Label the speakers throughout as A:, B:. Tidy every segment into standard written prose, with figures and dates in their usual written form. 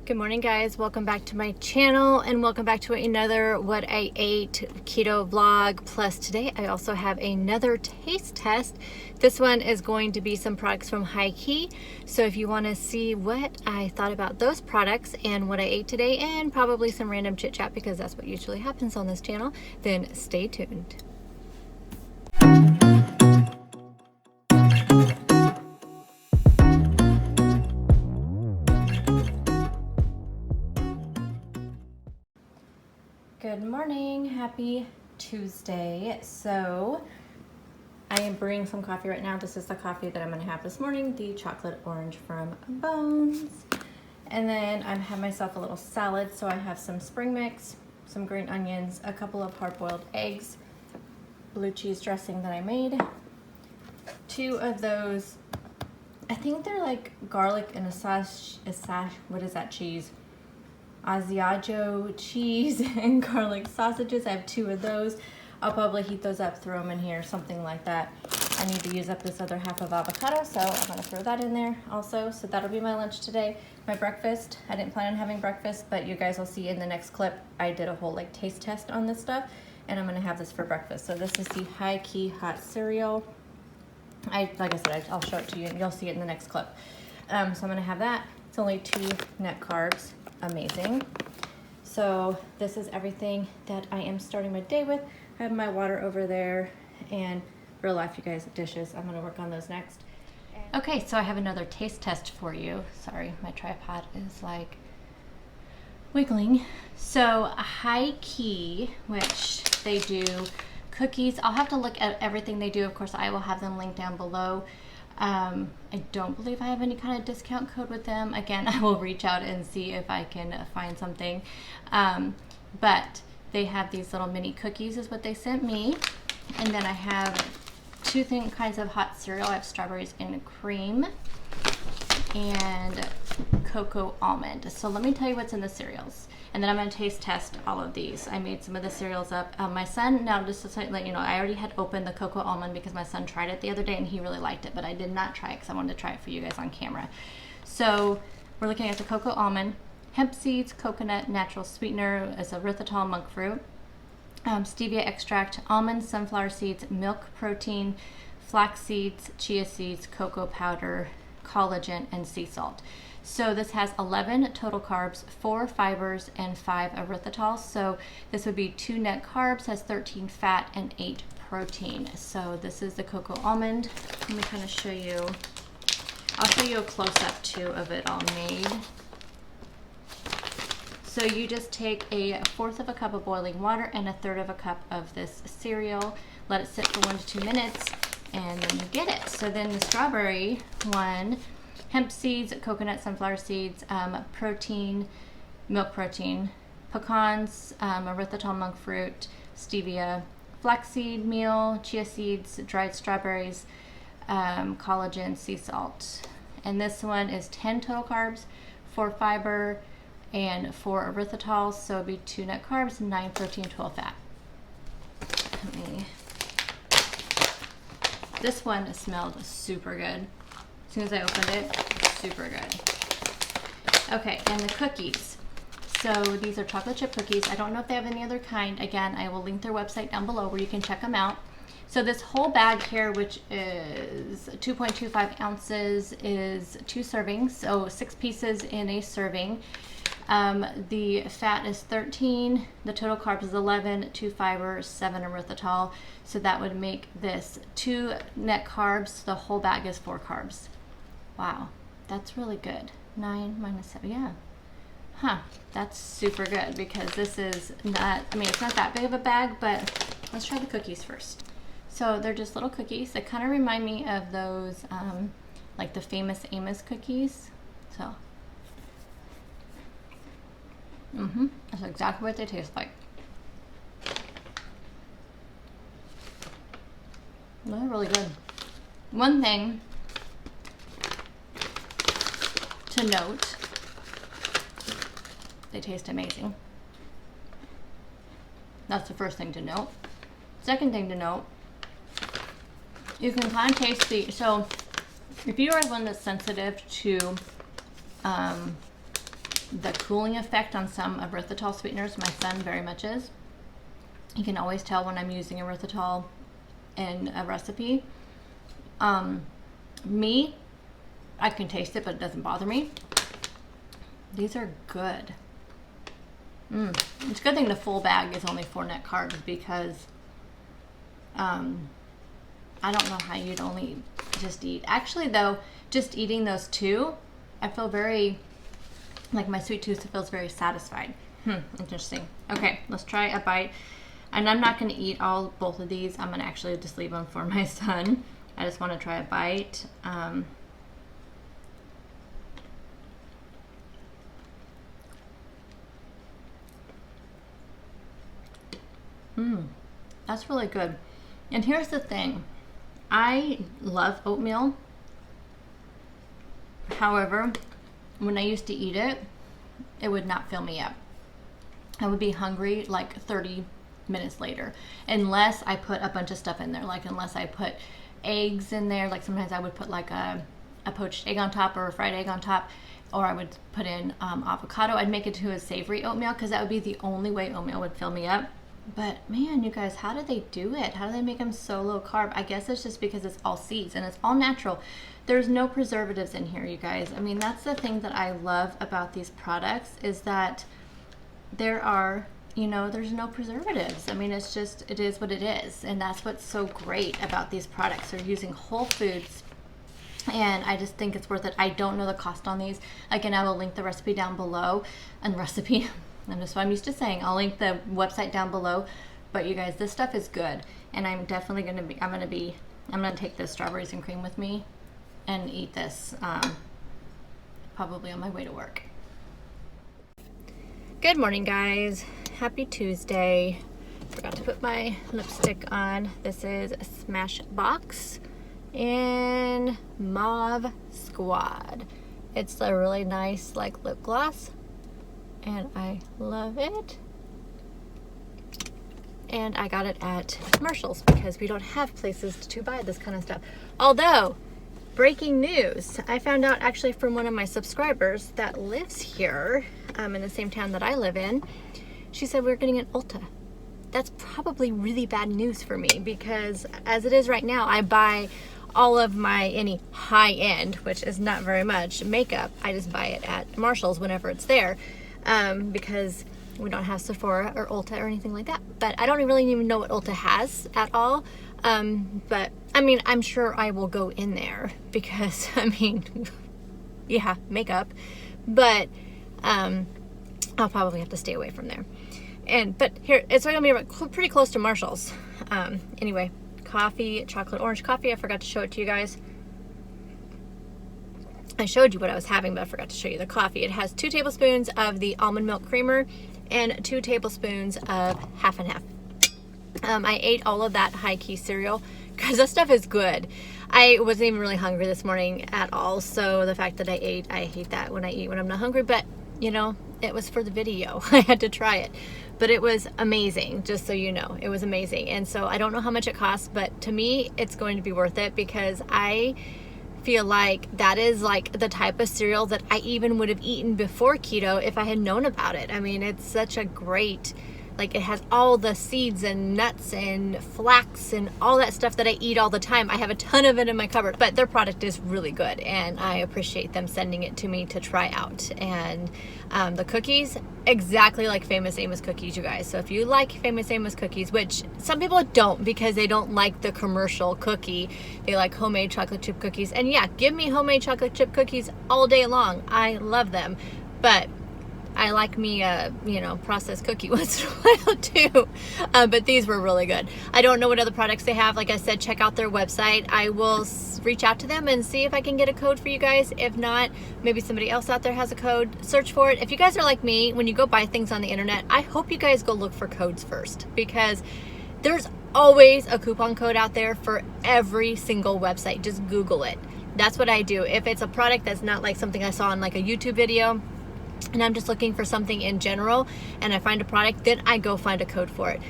A: Good morning, guys. Welcome back to my channel and welcome back to another what I ate keto vlog. Plus today I also have another taste test. This one is going to be some products from HighKey. So if you want to see what I thought about those products and what I ate today and probably some random chit chat because that's what usually happens on this channel, then stay tuned. Good morning, happy Tuesday. So I am brewing some coffee right now. This is the coffee that I'm gonna have this morning, the chocolate orange from Bones. And then I have myself a little salad. So I have some spring mix, some green onions, a couple of hard-boiled eggs, blue cheese dressing that I made, two of those, I think they're like garlic and what is that cheese? Asiago cheese and garlic sausages. I have two of those. I'll probably heat those up, throw them in here, something like that. I need to use up this other half of avocado, so I'm gonna throw that in there also. So that'll be my lunch today. My breakfast, I didn't plan on having breakfast, but you guys will see in the next clip, I did a whole like taste test on this stuff, and I'm gonna have this for breakfast. So this is the HighKey hot cereal. Like I said, I'll show it to you and you'll see it in the next clip. So I'm gonna have that. It's only 2 net carbs. Amazing. So this is everything that I am starting my day with. I have my water over there and real life, you guys, dishes. I'm gonna work on those next. Okay, so I have another taste test for you. Sorry, my tripod is like wiggling. So HighKey, which they do cookies. I'll have to look at everything they do. Of course, I will have them linked down below. I don't believe I have any kind of discount code with them. Again, I will reach out and see if I can find something. But they have these little mini cookies is what they sent me. And then I have 2 kinds of hot cereal. I have strawberries and cream and cocoa almond. So let me tell you what's in the cereals. And then I'm going to taste test all of these. I made some of the cereals up. My son, now just to let you know, I already had opened the cocoa almond because my son tried it the other day and he really liked it, but I did not try it because I wanted to try it for you guys on camera. So we're looking at the cocoa almond, hemp seeds, coconut, natural sweetener as erythritol, monk fruit, stevia extract, almond, sunflower seeds, milk protein, flax seeds, chia seeds, cocoa powder, collagen, and sea salt. So this has 11 total carbs, 4 fibers, and 5 erythritol. So this would be 2 net carbs, has 13 fat, and 8 protein. So this is the cocoa almond. Let me kind of show you. I'll show you a close-up too of it all made. So you just take 1/4 of a cup of boiling water and 1/3 of a cup of this cereal. Let it sit for 1 to 2 minutes, and then you get it. So then the strawberry one, hemp seeds, coconut, sunflower seeds, protein, milk protein, pecans, erythritol, monk fruit, stevia, flaxseed meal, chia seeds, dried strawberries, collagen, sea salt. And this one is 10 total carbs, 4 fiber, and 4 erythritol. So it'd be 2 net carbs, 9 protein, 12 fat. This one smelled super good. As soon as I opened it, super good. Okay, and the cookies. So these are chocolate chip cookies. I don't know if they have any other kind. Again, I will link their website down below where you can check them out. So this whole bag here, which is 2.25 ounces, is 2 servings. So 6 pieces in a serving. The fat is 13, the total carbs is 11, 2 fiber, 7 erythritol. So that would make this 2 net carbs. The whole bag is 4 carbs. Wow, that's really good. 9 minus 7, yeah. Huh, that's super good because this is not, I mean, it's not that big of a bag, but let's try the cookies first. So they're just little cookies. They kind of remind me of those, like the famous Amos cookies. So, that's exactly what they taste like. They're really good. One thing to note, they taste amazing. That's the first thing to note. Second thing to note, you can kind of taste the, so if you are one that's sensitive to the cooling effect on some erythritol sweeteners. My son very much is. You can always tell when I'm using erythritol in a recipe. Me, I can taste it, but it doesn't bother me. These are good. It's a good thing the full bag is only 4 net carbs, because I don't know how you'd only just eat. Actually though, just eating those 2, I feel very, like my sweet tooth feels very satisfied. Interesting. Okay, let's try a bite. And I'm not gonna eat both of these. I'm gonna actually just leave them for my son. I just wanna try a bite. That's really good. And here's the thing. I love oatmeal. However, when I used to eat it, it would not fill me up. I would be hungry like 30 minutes later, unless I put a bunch of stuff in there. Like unless I put eggs in there. Like sometimes I would put like a poached egg on top or a fried egg on top, or I would put in avocado. I'd make it to a savory oatmeal, because that would be the only way oatmeal would fill me up. But man, you guys, how do they do it? How do they make them so low carb? I guess it's just because it's all seeds and it's all natural. There's no preservatives in here, you guys. I mean, that's the thing that I love about these products, is that there are, you know, there's no preservatives. I mean, it's just, it is what it is. And that's what's so great about these products. They're using whole foods, and I just think it's worth it. I don't know the cost on these. Again, I will link the recipe down below. And recipe, and that's what I'm used to saying. I'll link the website down below. But you guys, this stuff is good. And I'm definitely going to be, I'm going to take the strawberries and cream with me and eat this probably on my way to work. Good morning, guys. Happy Tuesday. Forgot to put my lipstick on. This is Smashbox in Mauve Squad. It's a really nice like lip gloss, and I love it. And I got it at Marshalls, because we don't have places to buy this kind of stuff. Although, breaking news, I found out actually from one of my subscribers that lives here in the same town that I live in. She said we're getting an Ulta. That's probably really bad news for me, because as it is right now, I buy all of my any high-end, which is not very much, makeup. I just buy it at Marshalls whenever it's there, because we don't have Sephora or Ulta or anything like that. But I don't really even know what Ulta has at all. But I mean, I'm sure I will go in there, because I mean, yeah, makeup, but I'll probably have to stay away from there. But here, it's going to be pretty close to Marshalls. Anyway, coffee, chocolate orange coffee. I forgot to show it to you guys. I showed you what I was having, but I forgot to show you the coffee. It has 2 tablespoons of the almond milk creamer and 2 tablespoons of half and half. I ate all of that HighKey cereal, because that stuff is good. I wasn't even really hungry this morning at all, so the fact that I hate that when I eat when I'm not hungry, but you know, it was for the video. I had to try it, but it was amazing, just so you know. It was amazing. And so I don't know how much it costs, but to me it's going to be worth it, because I feel like that is like the type of cereal that I even would have eaten before keto if I had known about it. I mean, it's such a great, like, it has all the seeds and nuts and flax and all that stuff that I eat all the time. I have a ton of it in my cupboard, but their product is really good, and I appreciate them sending it to me to try out. And the cookies, exactly like Famous Amos cookies, you guys. So if you like Famous Amos cookies, which some people don't, because they don't like the commercial cookie, they like homemade chocolate chip cookies. And yeah, give me homemade chocolate chip cookies all day long. I love them, but I like me a, you know, processed cookie once in a while too. But these were really good. I don't know what other products they have. Like I said, check out their website. I will reach out to them and see if I can get a code for you guys. If not, maybe somebody else out there has a code. Search for it. If you guys are like me, when you go buy things on the internet, I hope you guys go look for codes first, because there's always a coupon code out there for every single website. Just Google it. That's what I do. If it's a product that's not like something I saw on like a YouTube video, and I'm just looking for something in general, and I find a product, then I go find a code for it.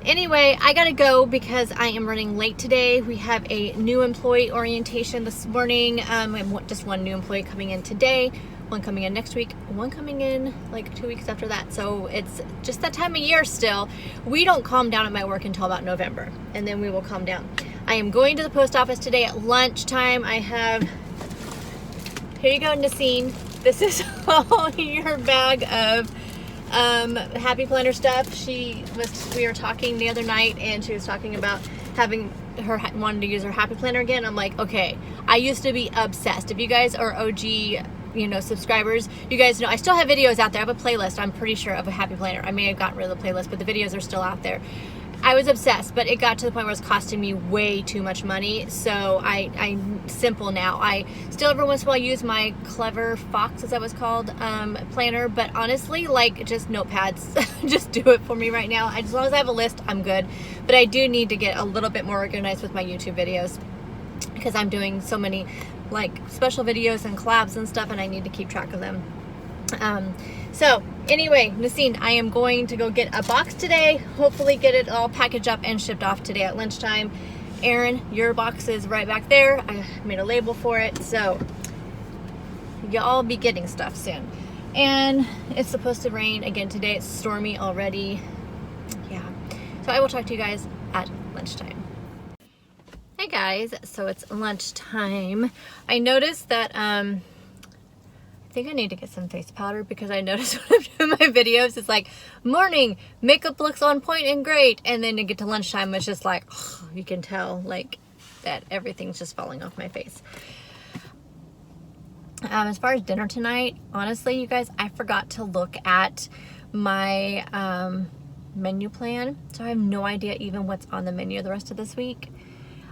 A: Anyway, I gotta go because I am running late today. We have a new employee orientation this morning. We have just one new employee coming in today. one coming in next week, one coming in like 2 weeks after that. So it's just that time of year still. We don't calm down at my work until about November, and then we will calm down. I am going to the post office today at lunchtime. I have, here you go, Naseen. This is all your bag of Happy Planner stuff. We were talking the other night, and she was talking about wanting to use her Happy Planner again. I'm like, okay, I used to be obsessed. If you guys are OG, subscribers, you guys know I still have videos out there. I have a playlist, I'm pretty sure, of a Happy Planner. I may have gotten rid of the playlist, but the videos are still out there. I was obsessed, but it got to the point where it was costing me way too much money. So I'm simple now. I still every once in a while use my Clever Fox, as that was called, planner. But honestly, like, just notepads, just do it for me right now. As long as I have a list, I'm good. But I do need to get a little bit more organized with my YouTube videos, because I'm doing so many like special videos and collabs and stuff, and I need to keep track of them. So anyway, Naseen, I am going to go get a box today, hopefully get it all packaged up and shipped off today at lunchtime. Aaron, your box is right back there. I made a label for it, so y'all be getting stuff soon. And it's supposed to rain again today. It's stormy already. Yeah. So I will talk to you guys at lunchtime. Hey guys, so it's lunchtime. I noticed that I think I need to get some face powder, because I noticed when I'm doing my videos, it's like, morning, makeup looks on point and great, and then you get to lunchtime, it's just like, you can tell like that everything's just falling off my face. As far as dinner tonight, honestly, you guys, I forgot to look at my menu plan, so I have no idea even what's on the menu the rest of this week.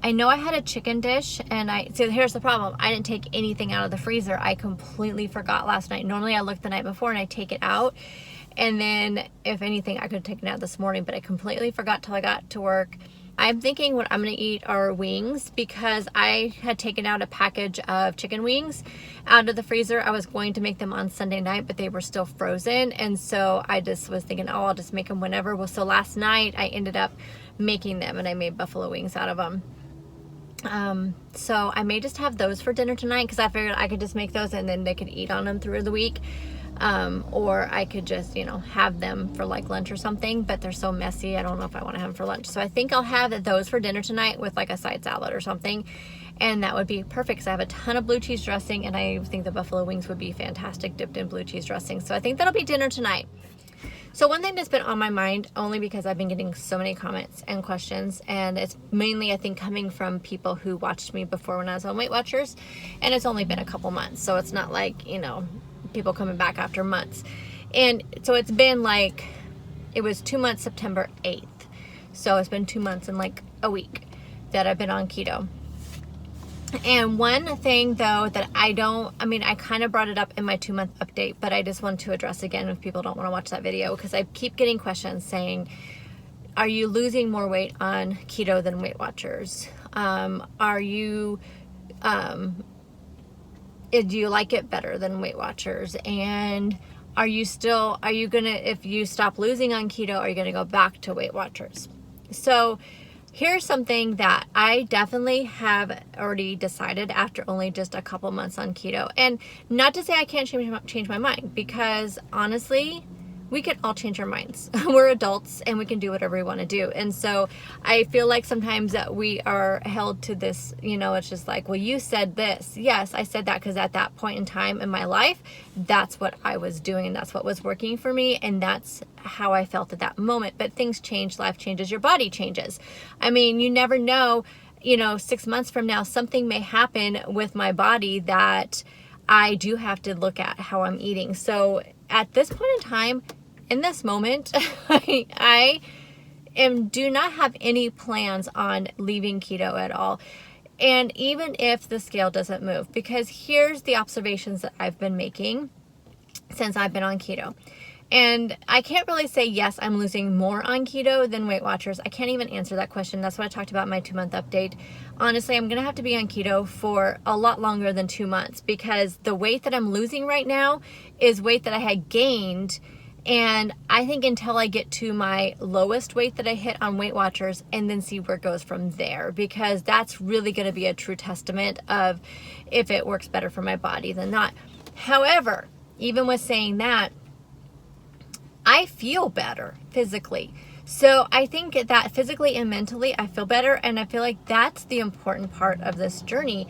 A: I know I had a chicken dish, and so here's the problem. I didn't take anything out of the freezer. I completely forgot last night. Normally I look the night before and I take it out, and then if anything, I could have taken it out this morning, but I completely forgot till I got to work. I'm thinking what I'm gonna eat are wings, because I had taken out a package of chicken wings out of the freezer. I was going to make them on Sunday night, but they were still frozen, and so I just was thinking, oh, I'll just make them whenever. Well, so last night I ended up making them, and I made buffalo wings out of them. So I may just have those for dinner tonight, because I figured I could just make those and then they could eat on them through the week. Or I could just, have them for like lunch or something, but they're so messy. I don't know if I want to have them for lunch. So I think I'll have those for dinner tonight with like a side salad or something. And that would be perfect, because I have a ton of blue cheese dressing, and I think the buffalo wings would be fantastic dipped in blue cheese dressing. So I think that'll be dinner tonight. So one thing that's been on my mind, only because I've been getting so many comments and questions, and it's mainly, I think, coming from people who watched me before when I was on Weight Watchers, and it's only been a couple months, so it's not like, people coming back after months. And so it's been like, it was 2 months, September 8th. So it's been 2 months and like a week that I've been on keto. And one thing though that I kind of brought it up in my 2-month update, but I just want to address again if people don't want to watch that video, because I keep getting questions saying, are you losing more weight on keto than Weight Watchers? Do you like it better than Weight Watchers? And are you gonna, if you stop losing on keto, are you gonna go back to Weight Watchers? So here's something that I definitely have already decided after only just a couple months on keto. And not to say I can't change my mind, because honestly, we can all change our minds. We're adults and we can do whatever we want to do. And so I feel like sometimes that we are held to this, it's just like, well, you said this. Yes, I said that because at that point in time in my life, that's what I was doing, and that's what was working for me, and that's how I felt at that moment. But things change, life changes, your body changes. I mean, you never know, 6 months from now, something may happen with my body that I do have to look at how I'm eating. So at this point in time, in this moment, I do not have any plans on leaving keto at all. And even if the scale doesn't move, because here's the observations that I've been making since I've been on keto. And I can't really say, yes, I'm losing more on keto than Weight Watchers. I can't even answer that question. That's what I talked about in my 2-month update. Honestly, I'm going to have to be on keto for a lot longer than 2 months, because the weight that I'm losing right now is weight that I had gained. And I think until I get to my lowest weight that I hit on Weight Watchers, and then see where it goes from there, because that's really going to be a true testament of if it works better for my body than not. However, even with saying that, I feel better physically. So I think that physically and mentally I feel better, and I feel like that's the important part of this journey.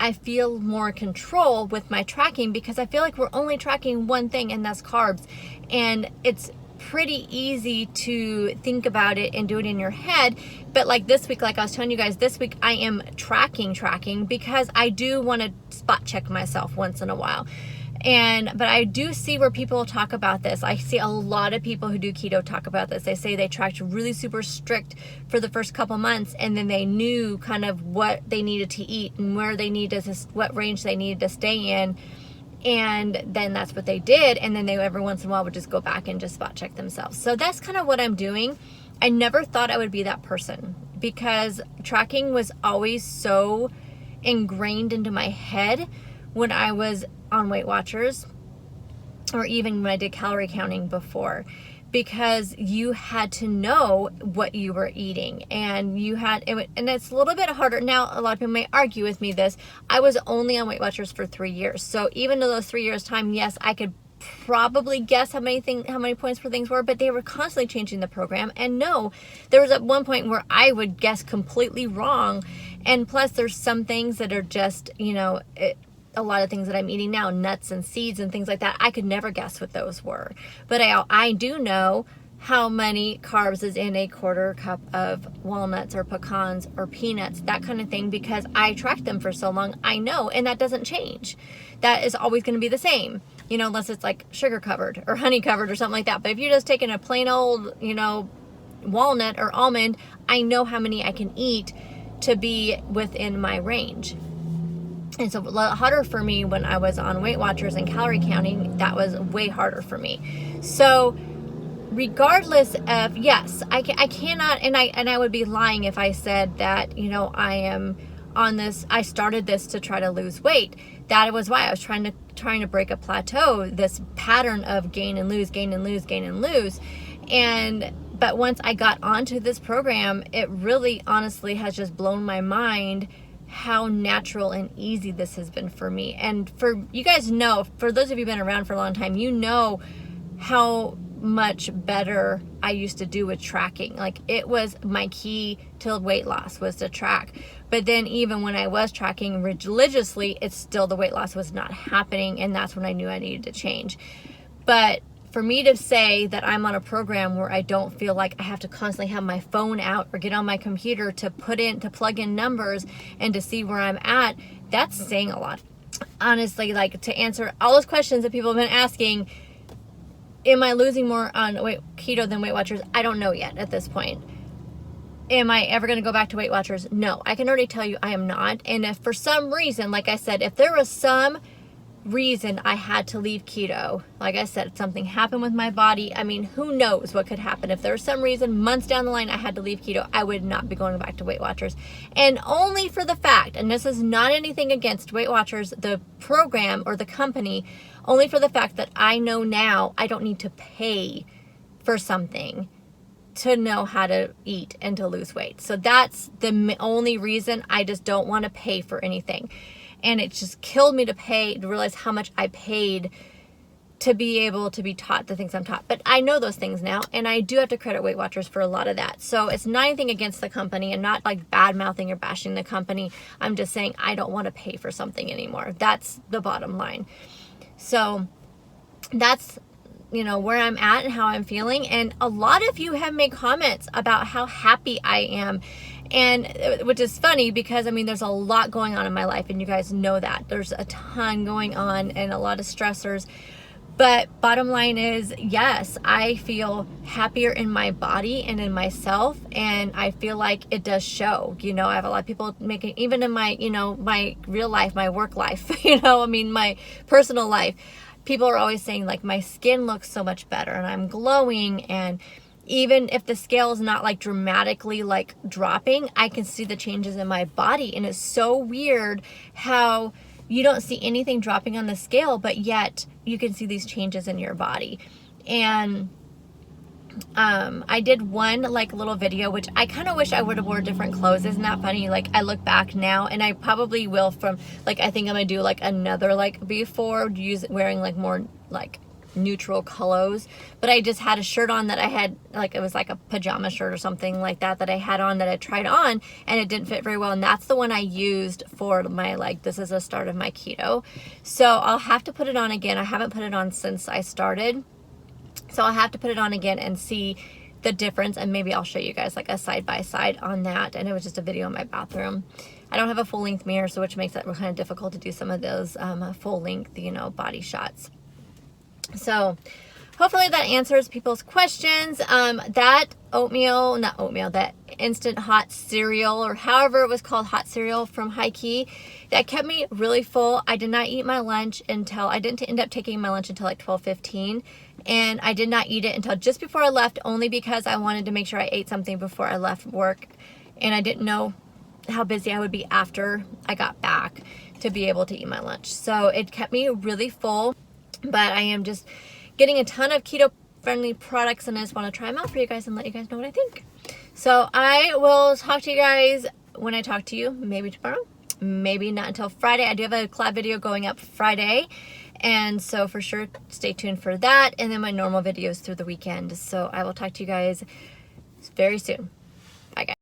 A: I feel more control with my tracking because I feel like we're only tracking one thing, and that's carbs. And it's pretty easy to think about it and do it in your head. But like this week, like I was telling you guys, this week I am tracking because I do want to spot check myself once in a while. But I do see where people talk about this. I see a lot of people who do keto talk about this. They say they tracked really super strict for the first couple months, and then they knew kind of what they needed to eat and where they needed to, what range they needed to stay in. And then that's what they did. And then they every once in a while would just go back and just spot check themselves. So that's kind of what I'm doing. I never thought I would be that person because tracking was always so ingrained into my head when I was on Weight Watchers, or even when I did calorie counting before, because you had to know what you were eating, and and it's a little bit harder now. A lot of people may argue with me this. I was only on Weight Watchers for 3 years, so even though those 3 years time, yes, I could probably guess how many points for things were, but they were constantly changing the program. And no, there was at one point where I would guess completely wrong, and plus there's some things that are just, a lot of things that I'm eating now, nuts and seeds and things like that, I could never guess what those were. But I do know how many carbs is in a quarter cup of walnuts or pecans or peanuts, that kind of thing, because I tracked them for so long. I know, and that doesn't change. That is always going to be the same, unless it's like sugar covered or honey covered or something like that. But if you're just taking a plain old, walnut or almond, I know how many I can eat to be within my range. And so a lot harder for me when I was on Weight Watchers and calorie counting. That was way harder for me. So regardless of, yes, I cannot, and I would be lying if I said that, I am on this, I started this to try to lose weight. That was why I was trying to break a plateau, this pattern of gain and lose, gain and lose, gain and lose. But once I got onto this program, it really honestly has just blown my mind how natural and easy this has been for me. And for you guys know, for those of you who've been around for a long time, you know how much better I used to do with tracking. Like, it was my key to weight loss was to track. But then even when I was tracking religiously, it's still, the weight loss was not happening, and that's when I knew I needed to change. But for me to say that I'm on a program where I don't feel like I have to constantly have my phone out or get on my computer to plug in numbers and to see where I'm at, that's saying a lot. Honestly, like, to answer all those questions that people have been asking, am I losing more on keto than Weight Watchers? I don't know yet at this point. Am I ever going to go back to Weight Watchers? No, I can already tell you I am not. And if for some reason, like I said, if there was some reason I had to leave keto, like I said, something happened with my body, I mean, who knows what could happen. If there was some reason months down the line I had to leave keto, I would not be going back to Weight Watchers. And only for the fact, and this is not anything against Weight Watchers, the program or the company, only for the fact that I know now I don't need to pay for something to know how to eat and to lose weight. So that's the only reason. I just don't want to pay for anything. And it just killed me to realize how much I paid to be able to be taught the things I'm taught. But I know those things now, and I do have to credit Weight Watchers for a lot of that. So it's not anything against the company, and not like bad mouthing or bashing the company. I'm just saying I don't want to pay for something anymore. That's the bottom line. So that's, where I'm at and how I'm feeling. And a lot of you have made comments about how happy I am. And which is funny because, there's a lot going on in my life, and you guys know that. There's a ton going on and a lot of stressors. But bottom line is, yes, I feel happier in my body and in myself, and I feel like it does show. I have a lot of people making, even in my, my real life, my work life, my personal life, people are always saying, like, my skin looks so much better and I'm glowing, and even if the scale is not like dramatically like dropping, I can see the changes in my body. And it's so weird how you don't see anything dropping on the scale, but yet you can see these changes in your body. And I did one like little video, which I kind of wish I would have wore different clothes. Isn't that funny? Like I look back now, and I probably will from like, I think I'm gonna do like another like before wearing like more like neutral colors, but I just had a shirt on that I had, like it was like a pajama shirt or something like that I had on, that I tried on, and it didn't fit very well, and that's the one I used for my, like, this is the start of my keto. So I'll have to put it on again. I haven't put it on since I started, so I'll have to put it on again and see the difference, and maybe I'll show you guys like a side-by-side on that. And it was just a video in my bathroom. I don't have a full-length mirror, so which makes it kind of difficult to do some of those full-length, you know, body shots. So hopefully that answers people's questions. That that instant hot cereal, or however it was called, hot cereal from HighKey, that kept me really full. I did not eat my lunch until, I didn't end up taking my lunch until like 12:15, and I did not eat it until just before I left, only because I wanted to make sure I ate something before I left work, and I didn't know how busy I would be after I got back to be able to eat my lunch. So it kept me really full. But I am just getting a ton of keto-friendly products, and I just want to try them out for you guys and let you guys know what I think. So I will talk to you guys when I talk to you, maybe tomorrow, maybe not until Friday. I do have a collab video going up Friday, and so for sure stay tuned for that, and then my normal videos through the weekend. So I will talk to you guys very soon. Bye, guys.